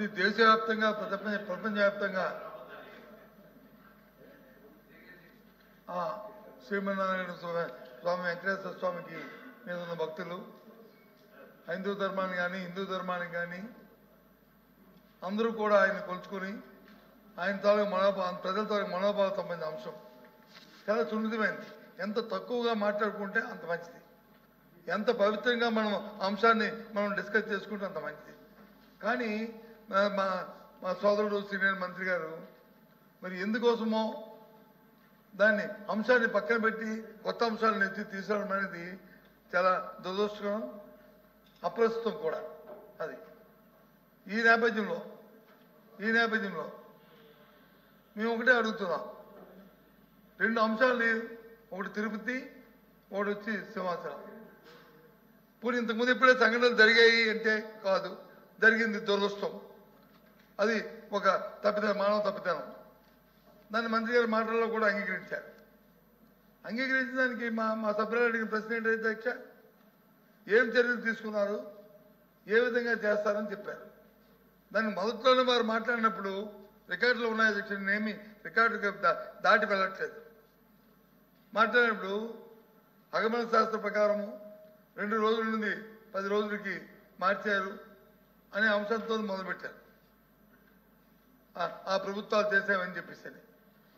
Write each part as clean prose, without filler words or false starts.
ఇది దేశవ్యాప్తంగా ప్రపంచవ్యాప్తంగా శ్రీమన్నారాయణ స్వామి వెంకటేశ్వర స్వామికి మీద ఉన్న భక్తులు హైందూ ధర్మాన్ని కానీ హిందూ ధర్మానికి కానీ అందరూ కూడా ఆయన కొలుచుకొని ఆయన తాలూకు ప్రజల తాలూకు మనోభావాలకు సంబంధించిన అంశం చాలా సున్నితమైంది. ఎంత తక్కువగా మాట్లాడుకుంటే అంత మంచిది. ఎంత పవిత్రంగా మనం అంశాన్ని మనం డిస్కస్ చేసుకుంటే అంత మంచిది. కానీ మా సోదరుడు సీనియర్ మంత్రి గారు మరి ఎందుకోసమో దాన్ని అంశాన్ని పక్కన పెట్టి కొత్త అంశాలను ఎత్తి తీసుకోవడం అనేది చాలా దురదృష్టకరం, అప్రస్తుతం కూడా. అది ఈ నేపథ్యంలో మేము ఒకటే అడుగుతున్నాం. 2 అంశాలని, ఒకటి తిరుపతి, ఒకటి వచ్చి సింహాచలం. ఇప్పుడు ఇంతకుముందు ఎప్పుడే సంఘటనలు జరిగాయి అంటే కాదు, జరిగింది దురదృష్టం. అది ఒక తప్పిదనం, మానవ తప్పిదనం. దాన్ని మంత్రి గారి మాటల్లో కూడా అంగీకరించారు. అంగీకరించిన దానికి మా సభ్యులు అడిగిన ప్రశ్న ఏంటంటే, అధ్యక్ష ఏం చర్యలు తీసుకున్నారు, ఏ విధంగా చేస్తారని చెప్పారు. దాన్ని మొదట్లోనే వారు మాట్లాడినప్పుడు రికార్డులో ఉన్నాయి అధ్యక్ష, నేనేమి రికార్డు దాటి వెళ్ళట్లేదు. మాట్లాడినప్పుడు అగమన శాస్త్ర ప్రకారము 2 రోజుల నుండి 10 రోజులకి మార్చారు అనే అంశంతో మొదలుపెట్టారు. ఆ ప్రభుత్వాలు చేసామని చెప్పేసి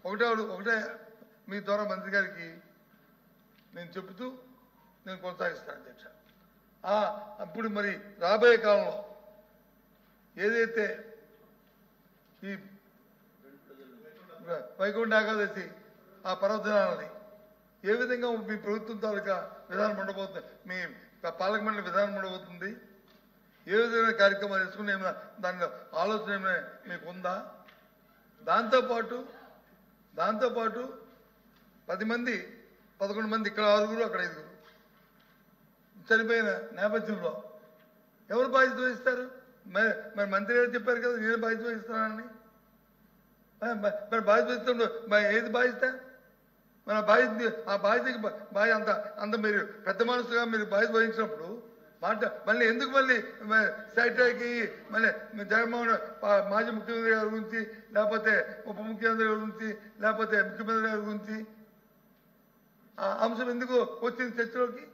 ఒకటే మీ ద్వారా మంత్రి గారికి నేను చెబుతూ నేను కొనసాగిస్తాను అధ్యక్ష. అప్పుడు మరి రాబోయే కాలంలో ఏదైతే ఈ వైకుంఠ ఏకాదశి ఆ పర్వదినాలని ఏ విధంగా మీ ప్రభుత్వం తాలూకా విధానం ఉండబోతుంది, మీ పాలక మండలి విధానం ఉండబోతుంది, ఏ విధమైన కార్యక్రమాలు తీసుకుని ఏమైనా దానిలో ఆలోచన ఏమైనా మీకు ఉందా? దాంతోపాటు 10 మంది 11 మంది, ఇక్కడ 6 అక్కడ 5 చనిపోయిన నేపథ్యంలో ఎవరు బాధ్యత వహిస్తారు? మరి మంత్రి గారు చెప్పారు కదా నేను బాధ్యత వహిస్తున్నానని. మరి బాధ్యత వహిస్తున్నప్పుడు ఏది బాధ్యత? మన ఆ బాధ్యతకి అంత మీరు పెద్ద మనసుగా మీరు బాధ్యత వహించినప్పుడు మళ్ళీ ఎందుకు మళ్ళీ సైట్కి మళ్ళీ జగన్మోహన్ మాజీ ముఖ్యమంత్రి గారి గురించి, లేకపోతే ఉప ముఖ్యమంత్రి గారి గురించి, లేకపోతే ముఖ్యమంత్రి గారి గురించి ఆ అంశం ఎందుకు వచ్చింది చర్చలోకి?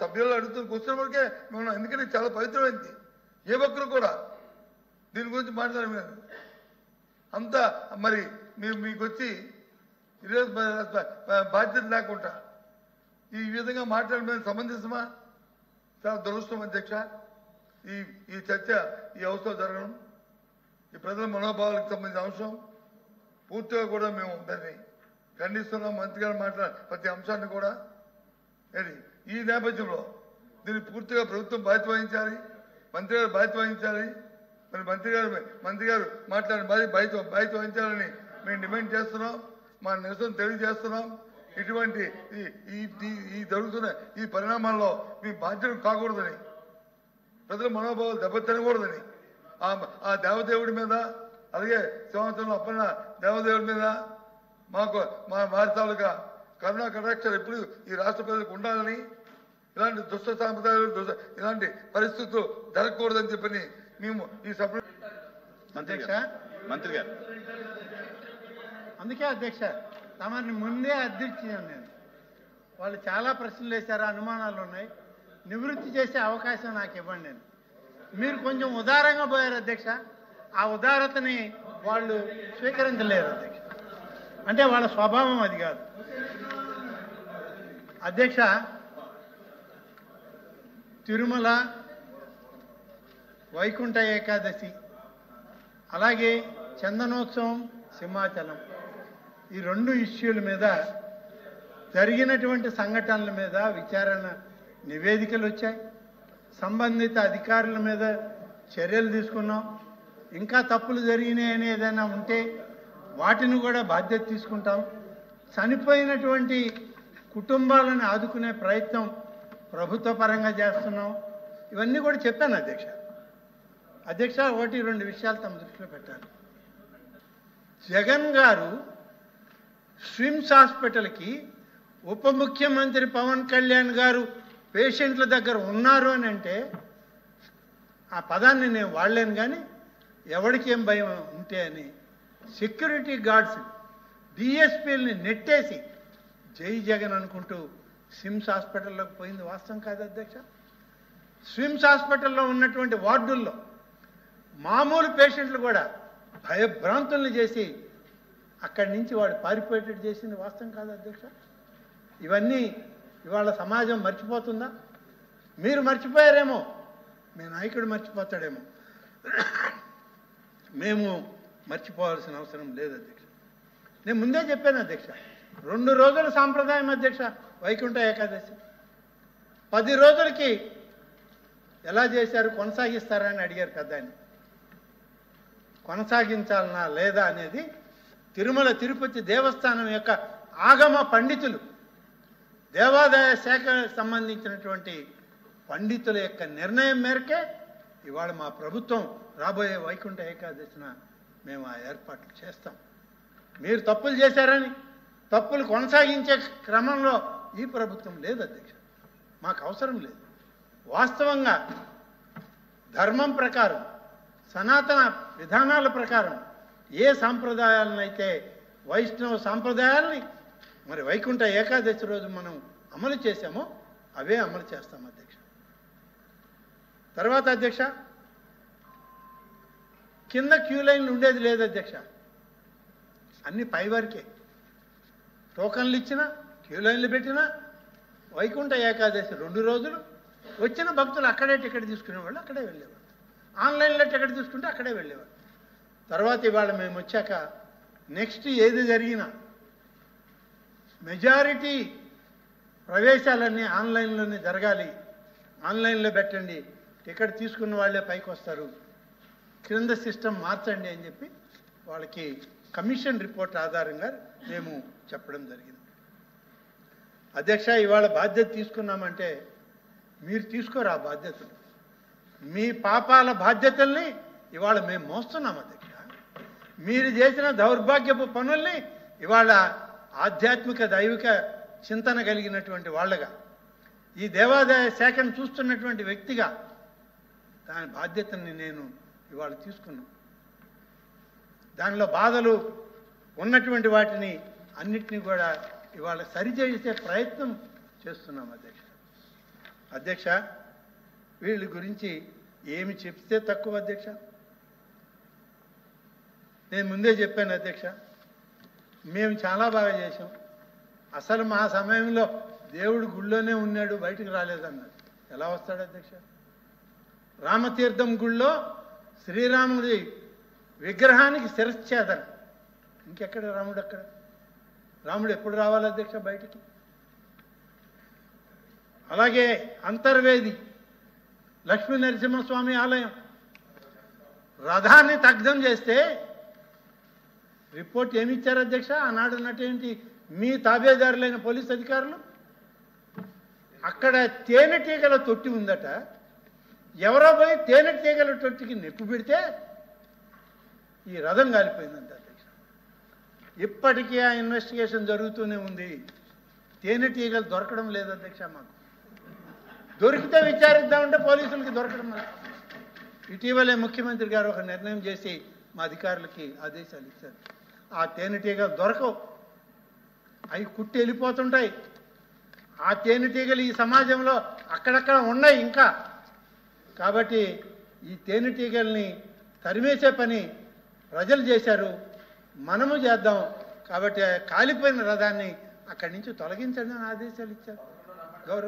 సభ్యులు అడుగుతూ కూర్చున్నప్పటికే మనం, ఎందుకంటే చాలా పవిత్రమైంది. ఏ ఒక్కరు కూడా దీని గురించి మాట్లాడలేదు. అంతా మరి మీకు వచ్చి ఈరోజు బాధ్యత లేకుండా ఈ విధంగా మాట్లాడడం సమంజసమా? చాలా దురదృష్టం అధ్యక్ష. ఈ చర్చ ఈ అవసరం జరగడం, ఈ ప్రజల మనోభావాలకు సంబంధించిన అంశం పూర్తిగా కూడా మేము దాన్ని ఖండిస్తున్నాం. మంత్రి గారు మాట్లాడే ప్రతి అంశాన్ని కూడా. ఈ నేపథ్యంలో దీన్ని పూర్తిగా ప్రభుత్వం బాధ్యత వహించాలి, మంత్రి గారు బాధ్యత వహించాలి. మరి మంత్రి గారు మాట్లాడిన బాధ్యత వహించాలని మేము డిమాండ్ చేస్తున్నాం, మా నిరసన తెలియజేస్తున్నాం. ఇటువంటి ఈ జరుగుతున్న ఈ పరిణామాల్లో మీ బాధ్యత కాకూడదని, ప్రజల మనోభావాలు దెబ్బతినకూడదని ఆ దేవదేవుడి మీద, అలాగే సింహాచలంలో అప్పన్న దేవదేవుడి మీద మా వారి తాలూకా కరుణా కటాక్షాలు ఎప్పుడు ఈ రాష్ట్ర ప్రజలకు ఉండాలని, ఇలాంటి దుష్ట సాంప్రదాయాలు ఇలాంటి పరిస్థితులు జరగకూడదని చెప్పని మేము ఈ సభ మంత్రి గారు అందుకే అధ్యక్ష తమని ముందే అధ్యక్షించాను నేను. వాళ్ళు చాలా ప్రశ్నలు వేశారు, అనుమానాలు ఉన్నాయి, నివృత్తి చేసే అవకాశం నాకు ఇవ్వండి నేను. మీరు కొంచెం ఉదారంగా పోయారు అధ్యక్ష. ఆ ఉదారతని వాళ్ళు స్వీకరించలేరు అధ్యక్ష. అంటే వాళ్ళ స్వభావం అది కాదు అధ్యక్ష. తిరుమల వైకుంఠ ఏకాదశి, అలాగే చందనోత్సవం, సింహాచలం, ఈ 2 ఇష్యూల మీద జరిగినటువంటి సంఘటనల మీద విచారణ నివేదికలు వచ్చాయి. సంబంధిత అధికారుల మీద చర్యలు తీసుకున్నాం. ఇంకా తప్పులు జరిగినాయని ఏదైనా ఉంటే వాటిని కూడా బాధ్యత తీసుకుంటాం. చనిపోయినటువంటి కుటుంబాలను ఆదుకునే ప్రయత్నం ప్రభుత్వ పరంగా చేస్తున్నాం. ఇవన్నీ కూడా చెప్పాను అధ్యక్ష. 1-2 విషయాలు తమ దృష్టిలో పెట్టారు. జగన్ గారు స్విమ్స్ హాస్పిటల్కి ఉప ముఖ్యమంత్రి పవన్ కళ్యాణ్ గారు పేషెంట్ల దగ్గర ఉన్నారు అని అంటే ఆ పదాన్ని నేను వాడలేను, కానీ ఎవరికి ఏం భయం ఉంటే అని సెక్యూరిటీ గార్డ్స్ డిఎస్పీలని నెట్టేసి జై జగన్ అనుకుంటూ స్విమ్స్ హాస్పిటల్లోకి పోయింది వాస్తవం కాదు అధ్యక్ష. స్విమ్స్ హాస్పిటల్లో ఉన్నటువంటి వార్డుల్లో మామూలు పేషెంట్లు కూడా భయభ్రాంతుల్ని చేసి అక్కడి నుంచి వాడు పారిపోయేటట్టు చేసింది వాస్తవం కాదు అధ్యక్ష. ఇవన్నీ ఇవాళ సమాజం మర్చిపోతుందా? మీరు మర్చిపోయారేమో, మీ నాయకుడు మర్చిపోతాడేమో, మేము మర్చిపోవాల్సిన అవసరం లేదు అధ్యక్ష. నేను ముందే చెప్పాను అధ్యక్ష, 2 రోజుల సాంప్రదాయం అధ్యక్ష వైకుంఠ ఏకాదశి. 10 రోజులకి ఎలా చేశారు, కొనసాగిస్తారా అని అడిగారు పెద్ద ఆయన. కొనసాగించాలనా లేదా అనేది తిరుమల తిరుపతి దేవస్థానం యొక్క ఆగమ పండితులు, దేవాదాయ శాఖకు సంబంధించినటువంటి పండితుల యొక్క నిర్ణయం మేరకే ఇవాళ మా ప్రభుత్వం రాబోయే వైకుంఠ ఏకాదశిన మేము ఆ ఏర్పాట్లు చేస్తాం. మీరు తప్పులు చేశారని తప్పులు కొనసాగించే క్రమంలో ఈ ప్రభుత్వం లేదు అధ్యక్ష, మాకు అవసరం లేదు. వాస్తవంగా ధర్మం ప్రకారం, సనాతన విధానాల ప్రకారం ఏ సాంప్రదాయాలనైతే వైష్ణవ సాంప్రదాయాల్ని మరి వైకుంఠ ఏకాదశి రోజు మనం అమలు చేశామో అవే అమలు చేస్తాం అధ్యక్ష. తర్వాత అధ్యక్ష, కింద క్యూ లైన్లు ఉండేది లేదు అధ్యక్ష, అన్ని పై వరకే. టోకన్లు ఇచ్చినా, క్యూ లైన్లు పెట్టినా వైకుంఠ ఏకాదశి 2 రోజులు వచ్చిన భక్తులు అక్కడే టికెట్ తీసుకునేవాళ్ళు, అక్కడే వెళ్ళేవాళ్ళు. ఆన్లైన్లో టికెట్ తీసుకుంటే అక్కడే వెళ్ళేవాళ్ళు. తర్వాత ఇవాళ మేము వచ్చాక నెక్స్ట్ ఏది జరిగినా మెజారిటీ ప్రవేశాలన్నీ ఆన్లైన్లోనే జరగాలి, ఆన్లైన్లో పెట్టండి, టికెట్ తీసుకున్న వాళ్ళే పైకి వస్తారు, క్రింద సిస్టమ్ మార్చండి అని చెప్పి వాళ్ళకి కమిషన్ రిపోర్ట్ ఆధారంగా మేము చెప్పడం జరిగింది. అధ్యక్ష, ఇవాళ బాధ్యత తీసుకున్నామంటే మీరు తీసుకోరు ఆ బాధ్యతలు. మీ పాపాల బాధ్యతల్ని ఇవాళ మేము మోస్తున్నాం అధ్యక్ష. మీరు చేసిన దౌర్భాగ్యపు పనుల్ని ఇవాళ ఆధ్యాత్మిక దైవిక చింతన కలిగినటువంటి వాళ్ళగా, ఈ దేవాదాయ శాఖను చూస్తున్నటువంటి వ్యక్తిగా దాని బాధ్యతని నేను ఇవాళ తీసుకున్నాను. దానిలో బాధలు ఉన్నటువంటి వాటిని అన్నిటినీ కూడా ఇవాళ సరిచేసే ప్రయత్నం చేస్తున్నాం అధ్యక్ష. అధ్యక్ష, వీళ్ళ గురించి ఏమి చెప్తే తక్కువ అధ్యక్ష. నేను ముందే చెప్పాను అధ్యక్ష, మేము చాలా బాగా చేసాం, అసలు మా సమయంలో దేవుడు గుళ్ళోనే ఉన్నాడు, బయటికి రాలేదన్నాడు. ఎలా వస్తాడు అధ్యక్ష? రామతీర్థం గుళ్ళో శ్రీరాముడి విగ్రహానికి శిరచ్ఛేదన, ఇంకెక్కడ రాముడు? అక్కడ రాముడు ఎప్పుడు రావాలి అధ్యక్ష బయటికి? అలాగే అంతర్వేది లక్ష్మీ నరసింహస్వామి ఆలయం రథాన్ని దగ్ధం చేస్తే రిపోర్ట్ ఏమి ఇచ్చారు అధ్యక్ష? ఆనాడు ఉన్నటువంటి మీ తాబేదారులైన పోలీస్ అధికారులు, అక్కడ తేనెటీగల తొట్టి ఉందట, ఎవరో పోయి తేనెటీగల తొట్టికి నొప్పి పెడితే ఈ రథం కాలిపోయిందంట అధ్యక్ష. ఇప్పటికీ ఆ ఇన్వెస్టిగేషన్ జరుగుతూనే ఉంది. తేనెటీగలు దొరకడం లేదు అధ్యక్ష. మాకు దొరికితే విచారిద్దామంటే పోలీసులకి దొరకడం లేదు. ఇటీవలే ముఖ్యమంత్రి గారు ఒక నిర్ణయం చేసి మా అధికారులకి ఆదేశాలు ఇచ్చారు. ఆ తేనెటీగలు దొరకవు, అవి కుట్టి వెళ్ళిపోతుంటాయి. ఆ తేనెటీగలు ఈ సమాజంలో అక్కడక్కడ ఉన్నాయి ఇంకా. కాబట్టి ఈ తేనెటీగల్ని తరిమేసే పని ప్రజలు చేశారు, మనము చేద్దాం. కాబట్టి కాలిపోయిన రథాన్ని అక్కడి నుంచి తొలగించండి అని ఆదేశాలు ఇచ్చారు గౌరవం.